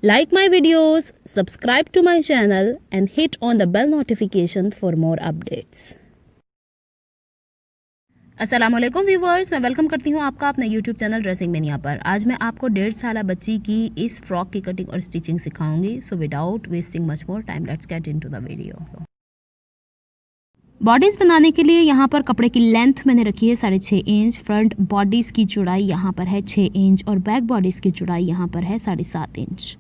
Like my videos, subscribe to my channel and hit on the bell notification for more updates. अस्सलामुअलैकुम viewers, मैं welcome करती हूँ आपका अपने YouTube चैनल ड्रेसिंग मेनिया पर। आज मैं आपको 1.5 साल बच्ची की इस फ्रॉक की कटिंग और स्टिचिंग सिखाऊंगी। So without wasting much more time let's get into the video. Bodies बनाने के लिए यहाँ पर कपड़े की लेंथ मैंने रखी है 6.5 इंच। फ्रंट बॉडीज़ की चौड़ाई यहाँ पर है 6 इंच और बैक बॉडीज़ की चौड़ाई यहाँ पर है 7.5 इंच।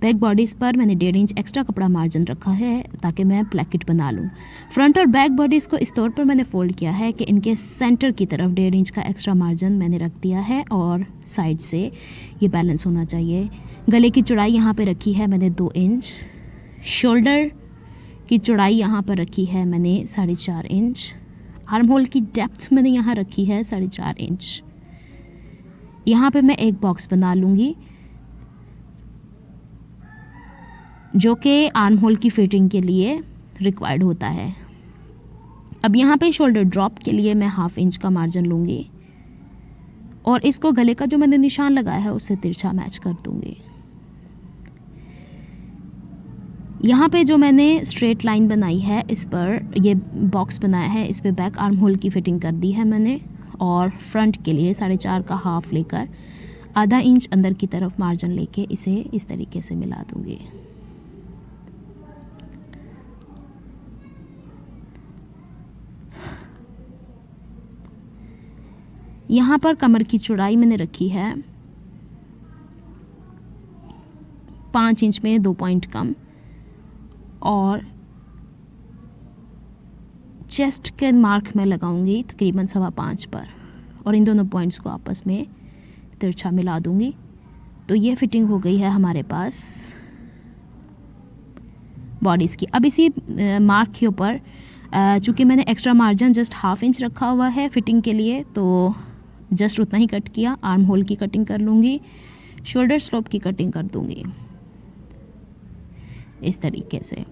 बैक बॉडीज़ पर मैंने 1.5 इंच एक्स्ट्रा कपड़ा मार्जिन रखा है ताकि मैं प्लैकेट बना लूँ। फ्रंट और बैक बॉडीज़ को इस तौर पर मैंने फोल्ड किया है कि इनके सेंटर की तरफ 1.5 इंच का एक्स्ट्रा मार्जिन मैंने रख दिया है और साइड से ये बैलेंस होना चाहिए। गले की चौड़ाई यहाँ पर रखी है मैंने 2 इंच। शोल्डर की चौड़ाई यहाँ पर रखी है मैंने 4.5 इंच। आर्म होल की डेप्थ मैंने यहाँ रखी है 4.5 इंच। यहाँ पे मैं एक बॉक्स बना लूँगी जो कि आर्म होल की फिटिंग के लिए रिक्वायर्ड होता है। अब यहाँ पे शोल्डर ड्रॉप के लिए मैं 1/2 इंच का मार्जिन लूँगी और इसको गले का जो मैंने निशान लगाया है उससे तिरछा मैच कर दूँगी। यहाँ पे जो मैंने स्ट्रेट लाइन बनाई है इस पर ये बॉक्स बनाया है, इस पे बैक आर्म होल की फिटिंग कर दी है मैंने और फ्रंट के लिए 4.5 का हाफ लेकर आधा इंच अंदर की तरफ मार्जिन लेके इसे इस तरीके से मिला दूँगी। यहाँ पर कमर की चौड़ाई मैंने रखी है 5 इंच में 2 पॉइंट कम और चेस्ट के मार्क में लगाऊंगी तकरीबन 5.25 पर और इन दोनों पॉइंट्स को आपस में तिरछा मिला दूंगी। तो ये फिटिंग हो गई है हमारे पास बॉडीज़ की। अब इसी मार्क के ऊपर चूँकि मैंने एक्स्ट्रा मार्जिन जस्ट 1/2 इंच रखा हुआ है फिटिंग के लिए तो जस्ट उतना ही कट किया। आर्म होल की कटिंग कर लूँगी, शोल्डर स्लोप की कटिंग कर दूँगी इस तरीके से।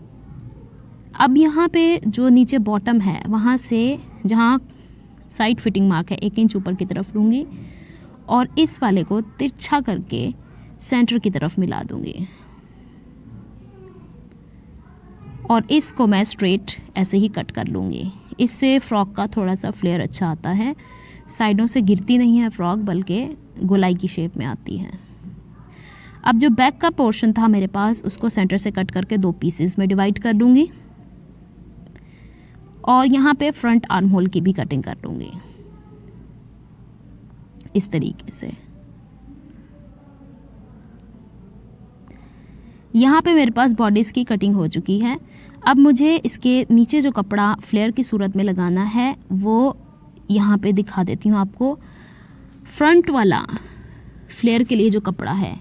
अब यहाँ पे जो नीचे बॉटम है वहाँ से जहाँ साइड फिटिंग मार्क है 1 इंच ऊपर की तरफ लूँगी और इस वाले को तिरछा करके सेंटर की तरफ मिला दूँगी और इसको मैं स्ट्रेट ऐसे ही कट कर लूँगी। इससे फ्रॉक का थोड़ा सा फ्लेयर अच्छा आता है, साइडों से गिरती नहीं है फ्रॉक बल्कि गोलाई की शेप में आती है। अब जो बैक का पोर्शन था मेरे पास उसको सेंटर से कट करके 2 पीसेस में डिवाइड कर लूँगी और यहाँ पे फ्रंट आर्म होल की भी कटिंग कर लूँगी इस तरीके से। यहाँ पे मेरे पास बॉडीज़ की कटिंग हो चुकी है। अब मुझे इसके नीचे जो कपड़ा फ्लेयर की सूरत में लगाना है वो यहाँ पे दिखा देती हूँ आपको। फ्रंट वाला फ्लेयर के लिए जो कपड़ा है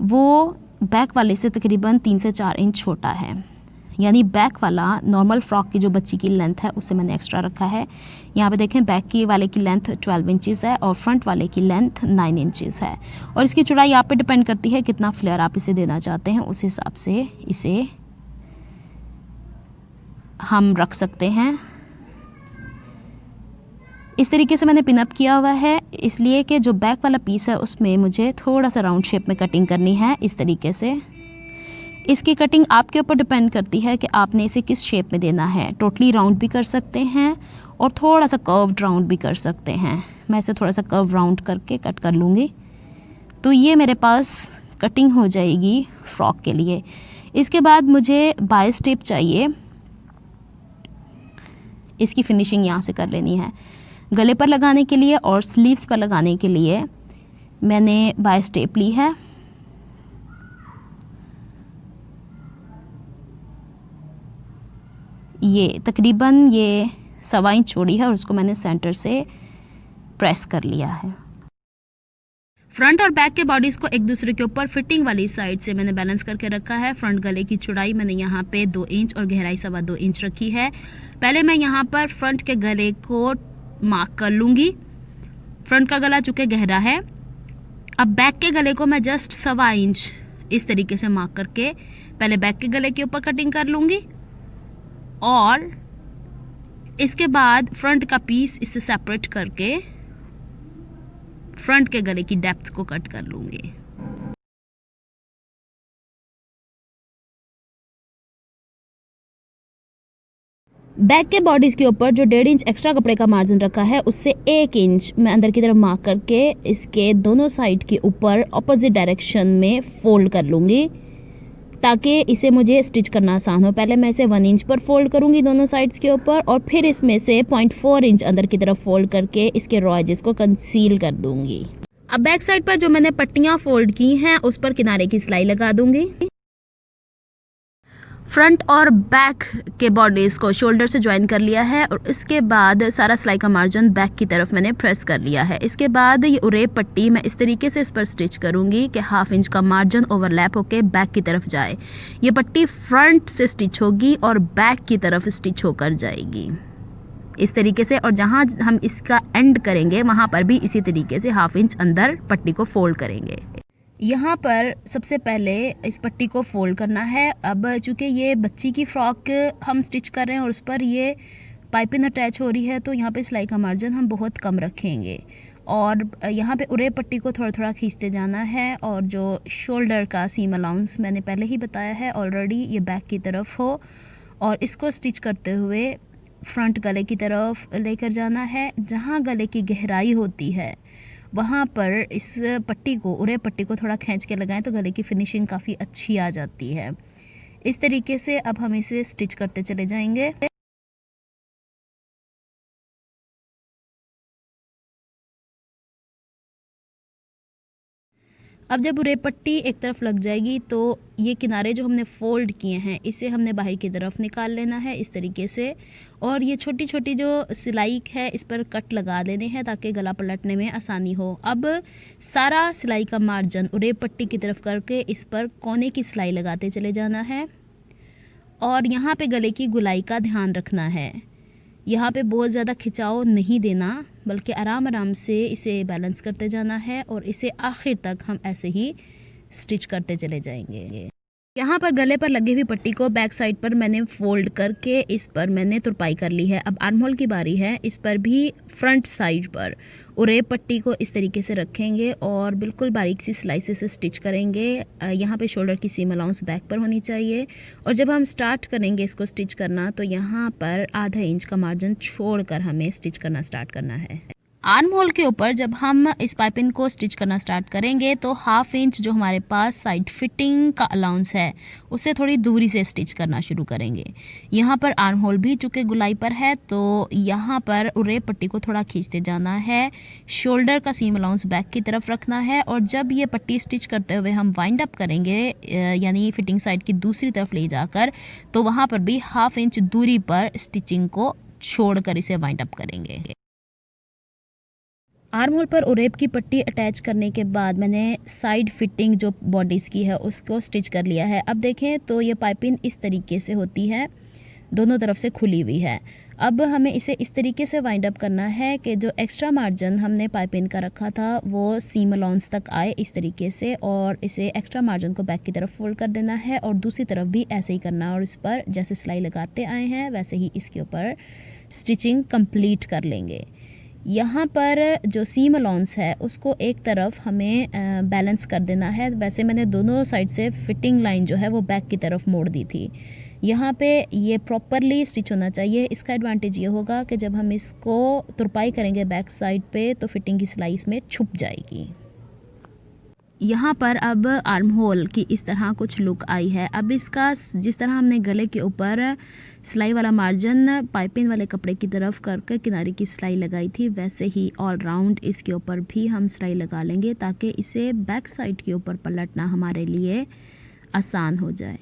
वो बैक वाले से तकरीबन 3 से 4 इंच छोटा है, यानी बैक वाला नॉर्मल फ्रॉक की जो बच्ची की लेंथ है उससे मैंने एक्स्ट्रा रखा है। यहाँ पे देखें बैक की वाले की लेंथ 12 इंचेस है और फ्रंट वाले की लेंथ 9 इंचेस है और इसकी चौड़ाई आप पे डिपेंड करती है कितना फ्लेयर आप इसे देना चाहते हैं, उस हिसाब से इसे हम रख सकते हैं। इस तरीके से मैंने पिनअप किया हुआ है इसलिए कि जो बैक वाला पीस है उसमें मुझे थोड़ा सा राउंड शेप में कटिंग करनी है इस तरीके से। इसकी कटिंग आपके ऊपर डिपेंड करती है कि आपने इसे किस शेप में देना है। टोटली राउंड भी कर सकते हैं और थोड़ा सा कर्व्ड राउंड भी कर सकते हैं। मैं इसे थोड़ा सा कर्व राउंड करके कट कर लूँगी तो ये मेरे पास कटिंग हो जाएगी फ्रॉक के लिए। इसके बाद मुझे बाइस टेप चाहिए, इसकी फिनिशिंग यहाँ से कर लेनी है। गले पर लगाने के लिए और स्लीव्स पर लगाने के लिए मैंने बाइस टेप ली है। ये तकरीबन ये 1.25 इंच चौड़ी है और उसको मैंने सेंटर से प्रेस कर लिया है। फ्रंट और बैक के बॉडीज़ को एक दूसरे के ऊपर फिटिंग वाली साइड से मैंने बैलेंस करके रखा है। फ्रंट गले की चौड़ाई मैंने यहाँ पे 2 इंच और गहराई 2.25 इंच रखी है। पहले मैं यहाँ पर फ्रंट के गले को मार्क कर लूँगी। फ्रंट का गला चूँकि गहरा है, अब बैक के गले को मैं जस्ट 1.25 इंच इस तरीके से मार्क करके पहले बैक के गले के ऊपर कटिंग कर लूँगी और इसके बाद फ्रंट का पीस इससे सेपरेट करके फ्रंट के गले की डेप्थ को कट कर लूँगी। बैक के बॉडीज़ के ऊपर जो 1.5 इंच एक्स्ट्रा कपड़े का मार्जिन रखा है उससे 1 इंच मैं अंदर की तरफ मार्क करके इसके दोनों साइड के ऊपर ऑपोजिट डायरेक्शन में फोल्ड कर लूँगी ताकि इसे मुझे स्टिच करना आसान हो। पहले मैं इसे 1 इंच पर फोल्ड करूँगी दोनों साइड्स के ऊपर और फिर इसमें से 0.4 इंच अंदर की तरफ फोल्ड करके इसके रॉ एजेस को कंसील कर दूँगी। अब बैक साइड पर जो मैंने पट्टियाँ फोल्ड की हैं उस पर किनारे की सिलाई लगा दूँगी। फ्रंट और बैक के बॉडीज़ को शोल्डर से ज्वाइन कर लिया है और इसके बाद सारा सिलाई का मार्जिन बैक की तरफ मैंने प्रेस कर लिया है। इसके बाद ये उरेप पट्टी मैं इस तरीके से इस पर स्टिच करूँगी कि 1/2 इंच का मार्जिन ओवरलैप होके बैक की तरफ जाए। ये पट्टी फ्रंट से स्टिच होगी और बैक की तरफ स्टिच होकर जाएगी इस तरीके से, और जहाँ हम इसका एंड करेंगे वहाँ पर भी इसी तरीके से 1/2 इंच अंदर पट्टी को फोल्ड करेंगे। यहाँ पर सबसे पहले इस पट्टी को फोल्ड करना है। अब चूँकि ये बच्ची की फ़्रॉक हम स्टिच कर रहे हैं और उस पर ये पाइपिंग अटैच हो रही है तो यहाँ पे सिलाई का मार्जिन हम बहुत कम रखेंगे और यहाँ पे उरे पट्टी को थोड़ा थोड़ा खींचते जाना है। और जो शोल्डर का सीम अलाउंस मैंने पहले ही बताया है ऑलरेडी, ये बैक की तरफ हो और इसको स्टिच करते हुए फ्रंट गले की तरफ लेकर जाना है। जहाँ गले की गहराई होती है वहाँ पर इस पट्टी को, उरे पट्टी को थोड़ा खींच के लगाएं तो गले की फिनिशिंग काफ़ी अच्छी आ जाती है। इस तरीके से अब हम इसे स्टिच करते चले जाएंगे। अब जब उरे पट्टी एक तरफ लग जाएगी तो ये किनारे जो हमने फोल्ड किए हैं इसे हमने बाहर की तरफ निकाल लेना है इस तरीके से, और ये छोटी छोटी जो सिलाई है इस पर कट लगा देने हैं ताकि गला पलटने में आसानी हो। अब सारा सिलाई का मार्जिन उरे पट्टी की तरफ करके इस पर कोने की सिलाई लगाते चले जाना है और यहाँ पे गले की गुलाई का ध्यान रखना है। यहाँ पे बहुत ज़्यादा खिंचाव नहीं देना बल्कि आराम आराम से इसे बैलेंस करते जाना है और इसे आखिर तक हम ऐसे ही स्टिच करते चले जाएंगे। यहाँ पर गले पर लगी हुई पट्टी को बैक साइड पर मैंने फोल्ड करके इस पर मैंने तुरपाई कर ली है। अब आर्म होल की बारी है। इस पर भी फ्रंट साइड पर उरे पट्टी को इस तरीके से रखेंगे और बिल्कुल बारीक सी सिलाई से स्टिच करेंगे। यहाँ पे शोल्डर की सीम अलाउंस बैक पर होनी चाहिए और जब हम स्टार्ट करेंगे इसको स्टिच करना तो यहाँ पर ½ इंच का मार्जिन छोड़कर हमें स्टिच करना स्टार्ट करना है। आर्म होल के ऊपर जब हम इस पाइपिंग को स्टिच करना स्टार्ट करेंगे तो 1/2 इंच जो हमारे पास साइड फिटिंग का अलाउंस है उससे थोड़ी दूरी से स्टिच करना शुरू करेंगे। यहाँ पर आर्म होल भी चूँकि गुलाई पर है तो यहाँ पर उरे पट्टी को थोड़ा खींचते जाना है। शोल्डर का सीम अलाउंस बैक की तरफ रखना है और जब ये पट्टी स्टिच करते हुए हम वाइंड अप करेंगे यानी फिटिंग साइड की दूसरी तरफ ले जाकर तो वहाँ पर भी 1/2 इंच दूरी पर स्टिचिंग को छोड़कर इसे वाइंड अप करेंगे। आर्म होल पर उरेप की पट्टी अटैच करने के बाद मैंने साइड फिटिंग जो बॉडीज़ की है उसको स्टिच कर लिया है। अब देखें तो ये पाइपिंग इस तरीके से होती है, दोनों तरफ से खुली हुई है। अब हमें इसे इस तरीके से वाइंड अप करना है कि जो एक्स्ट्रा मार्जिन हमने पाइपिंग का रखा था वो सीम अलाउंस तक आए इस तरीके से, और इसे एक्स्ट्रा मार्जिन को बैक की तरफ फोल्ड कर देना है और दूसरी तरफ भी ऐसे ही करना है और इस पर जैसे सिलाई लगाते आए हैं वैसे ही इसके ऊपर स्टिचिंग कंप्लीट कर लेंगे। यहाँ पर जो सीम अलाउंस है उसको एक तरफ हमें बैलेंस कर देना है। वैसे मैंने दोनों साइड से फिटिंग लाइन जो है वो बैक की तरफ मोड़ दी थी। यहाँ पे ये प्रॉपरली स्टिच होना चाहिए। इसका एडवांटेज ये होगा कि जब हम इसको तुरपाई करेंगे बैक साइड पे तो फिटिंग की सिलाई इसमें छुप जाएगी। यहाँ पर अब आर्म होल की इस तरह कुछ लुक आई है। अब इसका जिस तरह हमने गले के ऊपर सिलाई वाला मार्जिन पाइपिंग वाले कपड़े की तरफ करके किनारे की सिलाई लगाई थी वैसे ही ऑल राउंड इसके ऊपर भी हम सिलाई लगा लेंगे ताकि इसे बैक साइड के ऊपर पलटना हमारे लिए आसान हो जाए।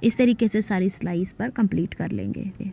इस तरीके से सारी सिलाई इस पर कंप्लीट कर लेंगे।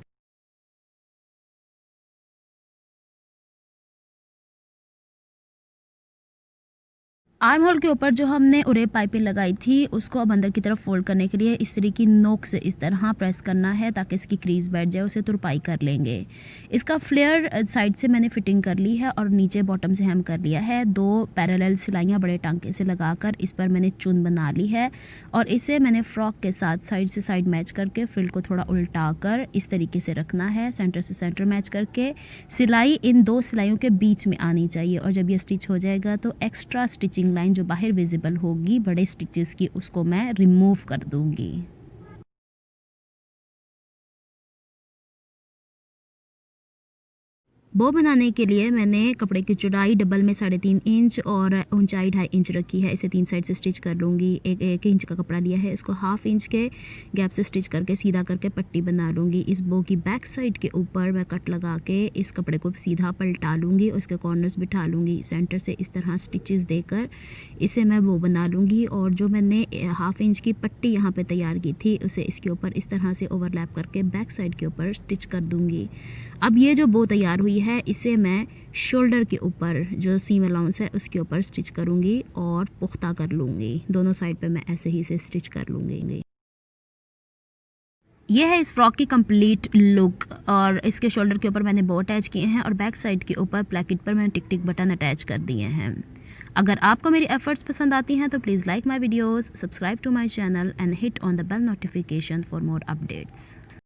आर्म होल के ऊपर जो हमने उरे पाइपिंग लगाई थी उसको अब अंदर की तरफ फोल्ड करने के लिए इस तरीके की नोक से इस तरह प्रेस करना है ताकि इसकी क्रीज बैठ जाए। उसे तुरपाई कर लेंगे। इसका फ्लेयर साइड से मैंने फिटिंग कर ली है और नीचे बॉटम से हम कर लिया है। 2 पैरेलल सिलाइयाँ बड़े टांके से लगाकर इस पर मैंने चुन बना ली है और इसे मैंने फ्रॉक के साथ साइड से साइड मैच करके फ्रिल को थोड़ा उल्टा कर इस तरीके से रखना है। सेंटर से सेंटर मैच करके सिलाई इन 2 सिलाइयों के बीच में आनी चाहिए और जब ये स्टिच हो जाएगा तो एक्स्ट्रा स्टिचिंग लाइन जो बाहर विजिबल होगी बड़े स्टिचेस की उसको मैं रिमूव कर दूंगी। बो बनाने के लिए मैंने कपड़े की चौड़ाई डबल में 3.5 इंच और ऊंचाई 2.5 इंच रखी है। इसे 3 साइड से स्टिच कर लूँगी। एक इंच का कपड़ा लिया है, इसको 1/2 इंच के गैप से स्टिच करके सीधा करके पट्टी बना लूँगी। इस बो की बैक साइड के ऊपर मैं कट लगा के इस कपड़े को सीधा पलटा लूँगी और इसके कॉर्नर्स बिठा लूँगी। सेंटर से इस तरह स्टिचेस देकर इसे मैं बो बना लूँगी और जो मैंने 1/2 इंच की पट्टी यहाँ पे तैयार की थी उसे इसके ऊपर इस तरह से ओवरलैप करके बैक साइड के ऊपर स्टिच कर दूँगी। अब ये जो बो तैयार हुई है इसे मैं शोल्डर के ऊपर जो सीम अलाउंस है उसके ऊपर स्टिच करूँगी और पुख्ता कर लूँगी। दोनों साइड पे मैं ऐसे ही इसे स्टिच कर लूँगी। ये है इस फ्रॉक की कंप्लीट लुक और इसके शोल्डर के ऊपर मैंने बो अटैच किए हैं और बैक साइड के ऊपर प्लेकेट पर मैंने टिक टिक बटन अटैच कर दिए हैं। अगर आपको मेरी एफर्ट्स पसंद आती हैं तो please like my videos, subscribe to my channel and hit on the bell notification for more updates.